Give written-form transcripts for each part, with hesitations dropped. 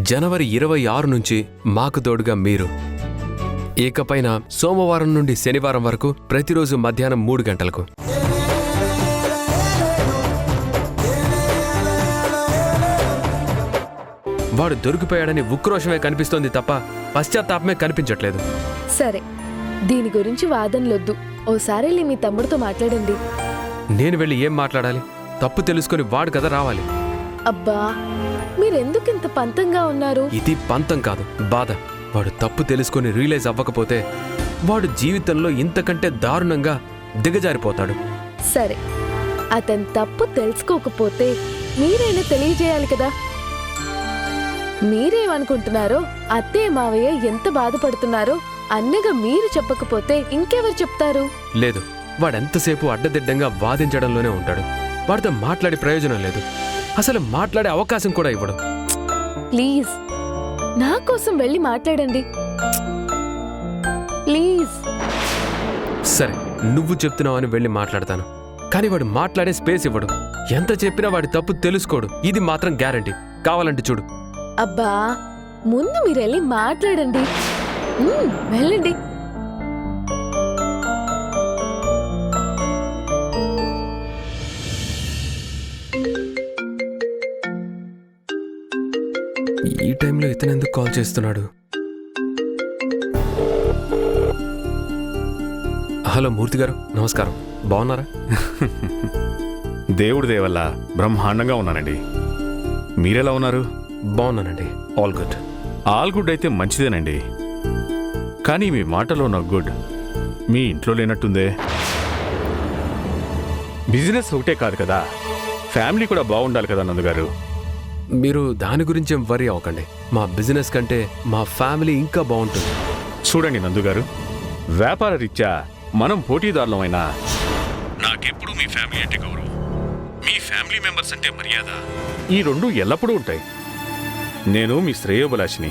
జనవరి 26 నుంచి మాకు తోడుగా మీరు. ఇకపైన సోమవారం నుండి శనివారం వరకు ప్రతిరోజు మధ్యాహ్నం 3 గంటలకు. వాడు దొరికిపోయాడని ఉక్రోషమే కనిపిస్తోంది తప్ప పశ్చాత్తాపమే కనిపించట్లేదు. సరే, దీని గురించి వాదనలొద్దు. ఓసారి మీ తమ్ముడితో మాట్లాడండి. నేను వెళ్ళి ఏం మాట్లాడాలి? తప్పు తెలుసుకుని వాడు కదా రావాలి. అబ్బా, మీరెందుకింత పంతంగా ఉన్నారు? ఇది పంతం కాదు, బాధ. వాడు తప్పు తెలుసుకుని రియలైజ్ అవ్వకపోతే వాడు జీవితంలో ఇంతకంటే దారుణంగా దిగజారిపోతాడు. సరే, అతను తప్పు తెలుసుకోకపోతే మీరైనా తెలియజేయాలి కదా. మీరేమనుకుంటున్నారో అత్తయ్య మావయ్య ఎంత బాధపడుతున్నారో అన్నగా మీరు చెప్పకపోతే ఇంకెవరు చెప్తారు? లేదు, వాడెంతసేపు అడ్డదిడ్డంగా వాదించడంలోనే ఉంటాడు. వాడితో మాట్లాడే ప్రయోజనం లేదు. అసలు మాట్లాడే అవకాశం కూడా ఇవ్వడు. ప్లీజ్, నా కోసం వెళ్ళి మాట్లాడండి ప్లీజ్. సరే, నువ్వు చెప్తున్నావని వెళ్ళి మాట్లాడతాను. కానీ వాడు మాట్లాడే స్పేస్ ఇవ్వడు. ఎంత చెప్పినా వాడి తప్పు తెలుసుకోడు. ఇది మాత్రం గ్యారంటీ. కావాలంటే చూడు. అబ్బా, ముందు మీరెళ్ళి మాట్లాడండి. వెళ్ళండి. ఈ టైంలో ఇతను ఎందుకు కాల్ చేస్తున్నాడు? హలో మూర్తి గారు, నమస్కారం. బాగున్నారా? దేవుడి దేవల్ల బ్రహ్మాండంగా ఉన్నానండి. మీరెలా ఉన్నారు? బాగున్నానండి. All good. ఆల్ గుడ్ అయితే మంచిదేనండి. కానీ మీ మాటలో నాకు గుడ్ మీ ఇంట్లో లేనట్టుందే. బిజినెస్ ఒకటే కాదు కదా, ఫ్యామిలీ కూడా బాగుండాలి కదా నందుగారు. మీరు దాని గురించి ఏం వరీ అవ్వకండి. మా బిజినెస్ కంటే మా ఫ్యామిలీ ఇంకా బాగుంటుంది. చూడండి నందుగారు, వ్యాపార రీత్యా మనం పోటీదారులమైనా నాకెప్పుడు మీ ఫ్యామిలీ అంటే గౌరవం, మీ ఫ్యామిలీ మెంబర్స్ అంటే మర్యాద, ఈ రెండు ఎల్లప్పుడూ ఉంటాయి. నేను మీ శ్రేయోభిలాషిని.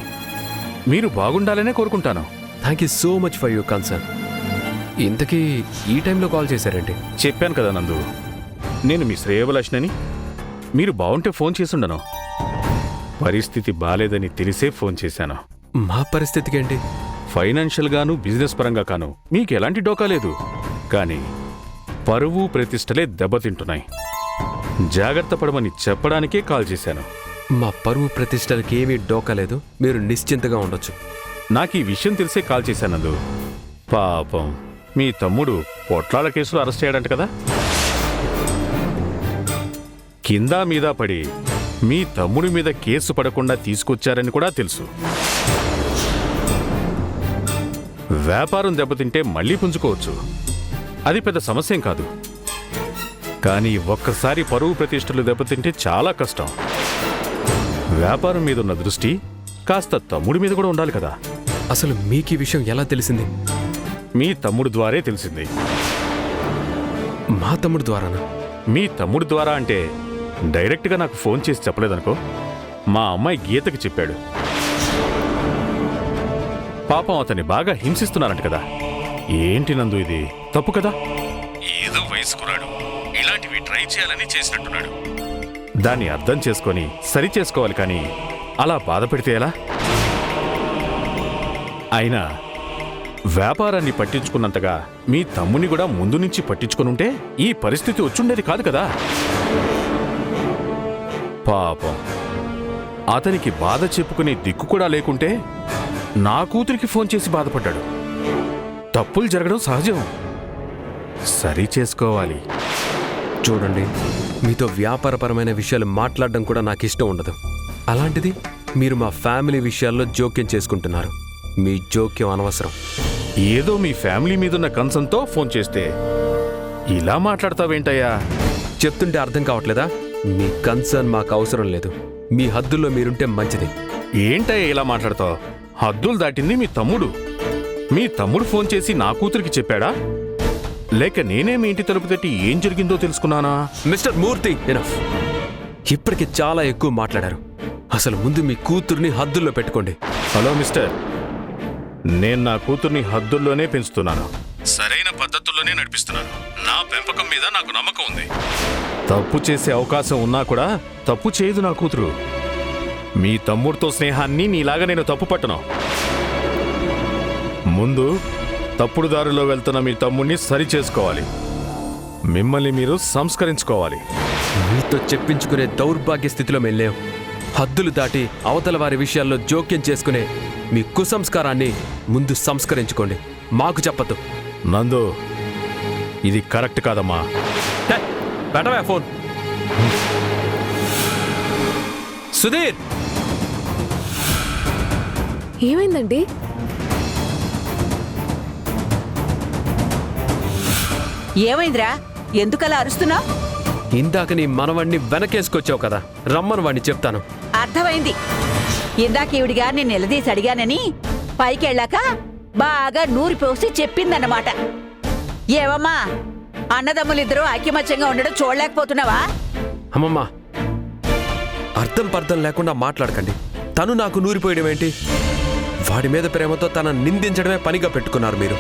మీరు బాగుండాలనే కోరుకుంటాను. Thank you so much for your concern. ఇంతకీ ఈ టైంలో కాల్ చేశారేంటి? చెప్పాను కదా నందు, నేను మీ శ్రేయోభిలాషినని. మీరు బాగుంటే ఫోన్ చేసుండను. పరిస్థితి బాలేదని తెలిసే ఫోన్ చేశాను. మా పరిస్థితికి ఏంటి? ఫైనాన్షియల్గాను బిజినెస్ పరంగా కాను మీకు ఎలాంటి డోకా లేదు. కానీ పరువు ప్రతిష్టలే దెబ్బతింటున్నాయి. జాగ్రత్త పడమని చెప్పడానికే కాల్ చేశాను. మా పరువు ప్రతిష్టలకి ఏమీ డోకలేదు. మీరు నిశ్చింతగా ఉండొచ్చు. నాకు ఈ విషయం తెలిసే కాల్ చేశానందు. పాపం మీ తమ్ముడు పొట్లాల కేసులో అరెస్ట్ అయ్యాడంట కదా. కింద మీద పడి మీ తమ్ముడి మీద కేసు పడకుండా తీసుకొచ్చారని కూడా తెలుసు. వ్యాపారం దెబ్బతింటే మళ్లీ పుంజుకోవచ్చు, అది పెద్ద సమస్యేం కాదు. కానీ ఒక్కసారి పరువు ప్రతిష్టలు దెబ్బతింటే చాలా కష్టం. వ్యాపారం మీద ఉన్న దృష్టి కాస్త తమ్ముడి మీద కూడా ఉండాలి కదా. అసలు మీకు ఈ విషయం ఎలా తెలిసింది? మీ తమ్ముడు ద్వారే తెలిసింది. మా తమ్ముడు ద్వారానా? మీ తమ్ముడు ద్వారా అంటే డైరెక్ట్గా నాకు ఫోన్ చేసి చెప్పలేదనుకో. మా అమ్మాయి గీతకి చెప్పాడు. పాపం అతన్ని బాగా హింసిస్తున్నారంట కదా. ఏంటి నందు, ఇది తప్పు కదా. ఏదో వయసుకురాడు, ఇలాంటివి ట్రై చేయాలని చేసినట్టున్నాడు. దాన్ని అర్థం చేసుకొని సరి చేసుకోవాలి, కానీ అలా బాధ పెడితే ఎలా? అయినా వ్యాపారాన్ని పట్టించుకున్నంతగా మీ తమ్ముని కూడా ముందు నుంచి పట్టించుకునుంటే ఈ పరిస్థితి వచ్చుండేది కాదు కదా. పాపం అతనికి బాధ చెప్పుకునే దిక్కు కూడా లేకుంటే నా కూతురికి ఫోన్ చేసి బాధపడ్డాడు. తప్పులు జరగడం సహజం, సరి చేసుకోవాలి. చూడండి, మీతో వ్యాపారపరమైన విషయాలు మాట్లాడడం కూడా నాకు ఇష్టం ఉండదు. అలాంటిది మీరు మా ఫ్యామిలీ విషయాల్లో జోక్యం చేసుకుంటున్నారు. మీ జోక్యం అనవసరం. ఏదో మీ ఫ్యామిలీ మీదున్న కన్సర్న్తో ఫోన్ చేస్తే ఇలా మాట్లాడతావేంటయ్యా? చెప్తుంటే అర్థం కావట్లేదా? మీ కన్సర్న్ మాకు అవసరం లేదు. మీ హద్దుల్లో మీరుంటే మంచిది. ఏంటయ్యా ఇలా మాట్లాడతావు? హద్దులు దాటింది మీ తమ్ముడు. మీ తమ్ముడు ఫోన్ చేసి నా కూతురికి చెప్పాడా, లేక నేనే మీ ఇంటి తలుపు తట్టి ఏం జరిగిందో తెలుసుకున్నానా? మిస్టర్ మూర్తి, ఎనఫ్. ఇప్పటికి చాలా ఎక్కువ మాట్లాడారు. అసలు ముందు మీ కూతుర్ని హద్దుల్లో పెట్టుకోండి. హలో మిస్టర్, నేను నా కూతుర్ని హద్దుల్లోనే పెంచుతున్నాను, సరైన పద్ధతుల్లోనే నడిపిస్తున్నాను. నా పెంపకం మీద నాకు నమ్మకం ఉంది. తప్పు చేసే అవకాశం ఉన్నా కూడా తప్పు చేయదు నా కూతురు. మీ తమ్ముడితో స్నేహాన్ని నీలాగా నేను తప్పు పట్టను. ముందు తప్పుడు దారిలో వెళ్తున్న మీ తమ్ముడిని సరి చేసుకోవాలి. మిమ్మల్ని మీరు సంస్కరించుకోవాలి. మీతో చెప్పించుకునే దౌర్భాగ్య స్థితిలో వెళ్ళాం. హద్దులు దాటి అవతల వారి విషయాల్లో జోక్యం చేసుకునే మీ కుసంస్కారాన్ని ముందు సంస్కరించుకోండి. మాకు చెప్పద్దు. నందు, ఇది కరెక్ట్ కాదమ్మా. పెట్టవా ఫోన్. సుధీర్, ఏమైందండి? ఏమైందిరా? ఎందుకలా అరుస్తున్నావు? ఇందాక నీ మనవాణ్ణి వెనకేసుకొచ్చావు కదా, రమ్మను వాణ్ణి చెప్తాను. అర్థమైంది. ఇందాక ఈవిడిగా నేను నిలదీసి అడిగానని పైకెళ్ళాక బాగా నూరిపోసి చెప్పిందన్నమాట. ఏవమ్మా, అన్నదమ్ములిద్దరూ ఐక్యమత్యంగా ఉండడం చూడలేకపోతున్నావా? అమ్మమ్మ, అర్థం పర్థం లేకుండా మాట్లాడకండి. తను నాకు నూరిపోయడం ఏంటి? వాడి మీద ప్రేమతో తన నిందించడమే పనిగా పెట్టుకున్నారు మీరు.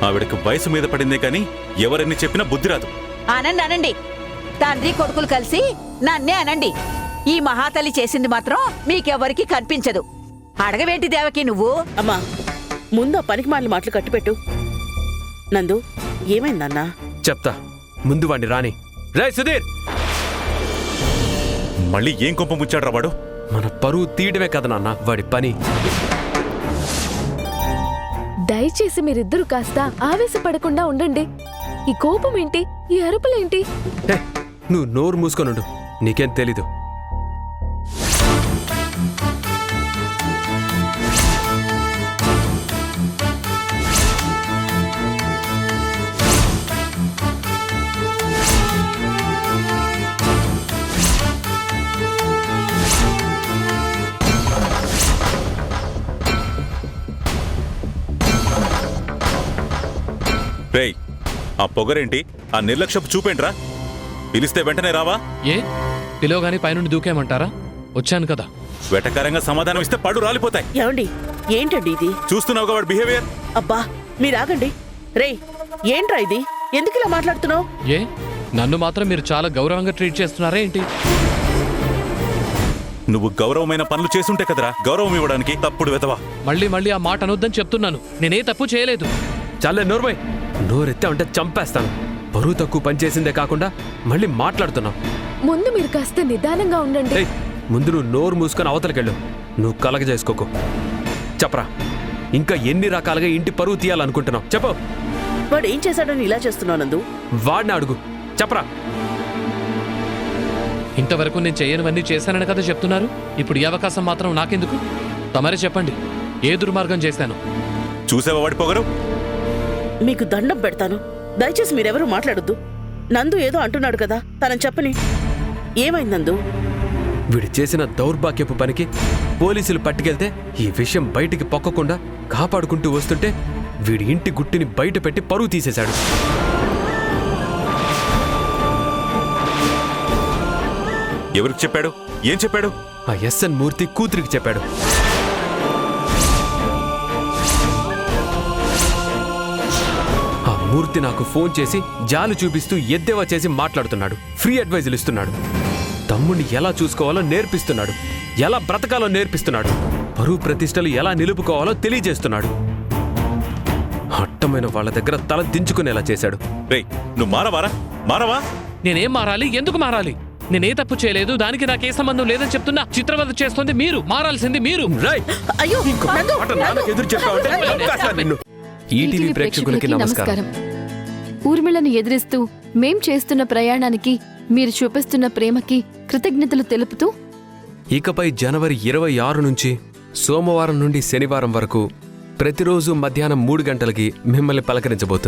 ఆవిడకి వయసు మీద పడిందే కానీ ఎవరెన్ని చెప్పినా బుద్ధి రాదు. అనండి. తండ్రి కొడుకులు కలిసి నన్నే అనండి. ఈ మహాతల్లి చేసింది మాత్రం మీకెవ్వరికి కనిపించదు. అడగవేంటి దేవకి నువ్వు? అమ్మా, ముందు ఆ పనికి మాటలు మాటలు కట్టిపెట్టు. నందు, ఏమైందన్నా? చెప్తా, ముందు వాణ్ణి రాని. రే సుధీర్, మళ్ళీ ఏం కొంప ముచ్చాడ్రా వాడు? మన పరువు తీయడమే కదా నాన్న వాడి పని. దయచేసి మీరిద్దరూ కాస్త ఆవేశపడకుండా ఉండండి. ఈ కోపం ఏంటి? ఈ అరుపులేంటి? హే, నువ్వు నోరు మూసుకొనుండు. నీకేం తెలీదు. రేయ్, ఆ పొగరేంటి? ఆ నిర్లక్ష్యపు చూపేంట్రా? పిలిస్తే వెంటనే రావా? ఏ పిలవగానే పైనుండి దూకేయమంటారా? వచ్చాను కదా. వెటకారంగా సమాధానం ఇస్తే పడు రాలిపోతాయి. ఏమండి, ఏంటండి ఇది? చూస్తున్నావుగా వాడి బిహేవియర్. అబ్బా, మీరాగండి. రేయ్, ఏంట్రా ఇది? ఎందుకు ఇలా మాట్లాడుతున్నావు? ఏ నన్ను మాత్రం మీరు చాలా గౌరవంగా ట్రీట్ చేస్తున్నారా ఏంటి? నువ్వు గౌరవమైన పనులు చేసుంటే కదరా గౌరవం ఇవ్వడానికి. తప్పుడు వెతవా. మళ్ళీ ఆ మాట అనొద్దని చెప్తున్నాను. నేనే తప్పు చేయలేదు. చాలే నోర్మై. నోరెత్తా ఉంటే చంపేస్తాను. బరువు తక్కువ పని చేసిందే కాకుండా మళ్ళీ మాట్లాడుతున్నావు. ముందు మీరు కాస్త నిదానంగా ఉండండి. ఏయ్, ముందు నువ్వు నోరు మూసుకొని అవతలకెళ్ళు. నువ్వు కలగ చేసుకోకు. చెప్పరా, ఇంకా ఎన్ని రకాలుగా ఇంటి పరువు తీయాలనుకుంటున్నావు? చెప్పు. వాడు ఏం చేశాడని ఇలా చేస్తున్నావు నందు? వాడిని అడుగు. చెప్పరా. ఇంతవరకు నేను చేయనివన్నీ చేశానని కదా చెప్తున్నారు. ఇప్పుడు ఈ అవకాశం మాత్రం నాకెందుకు? తమరే చెప్పండి, ఏ దుర్మార్గం చేశాను? చూసావా వాడి పొగరు? మీకు దండం పెడతాను. దయచేసి మీరెవరూ మాట్లాడొద్దు. నందు ఏదో అంటున్నాడు కదా, తనని చెప్పని. ఏమైంది నందు? వీడు చేసిన దౌర్భాగ్యపు పనికి పోలీసులు పట్టుకెళ్తే ఈ విషయం బయటికి పొక్కకుండా కాపాడుకుంటూ వస్తుంటే వీడి ఇంటి గుట్టిని బయట పెట్టి పరువు తీసేశాడు. ఎవరికి చెప్పాడు? ఏం చెప్పాడు? ఆ ఎస్ఎన్ మూర్తి కూతురికి చెప్పాడు. ఆ మూర్తి నాకు ఫోన్ చేసి జాలు చూపిస్తూ ఎద్దేవా చేసి మాట్లాడుతున్నాడు. ఫ్రీ అడ్వైజులు ఇస్తున్నాడు. తమ్ముడిని ఎలా చూసుకోవాలో నేర్పిస్తున్నాడు. ఎలా బ్రతకాలో నేర్పిస్తున్నాడు. పరువు ప్రతిష్టలు ఎలా నిలుపుకోవాలో తెలియజేస్తున్నాడు. అట్టమైన వాళ్ళ దగ్గర తల దించుకునేలా చేశాడు. రేయ్, నువ్వు మారవా? నేనేం మారాలి? ఎందుకు మారాలి? నేనే తప్పు చేయలేదు. దానికి నాకే సంబంధం లేదని చెప్తున్నా. చిత్రవద చేస్తుంది మీరు, మారాల్సింది మీరు. రేయ్, అయ్యో నందు! నాన్నకు ఎదురు చెప్పావంటే చంపేస్తాను నిన్ను. ఈటీవీ ప్రేక్షకులకి నమస్కారం. ఊర్మిళను ఎదిరిస్తూ మేం చేస్తున్న ప్రయాణానికి మీరు చూపిస్తున్న ప్రేమకి కృతజ్ఞతలు తెలుపుతూ ఇకపై జనవరి 26 నుంచి సోమవారం నుండి శనివారం వరకు ప్రతిరోజు మధ్యాహ్నం 3 గంటలకి మిమ్మల్ని పలకరించబోతుంది.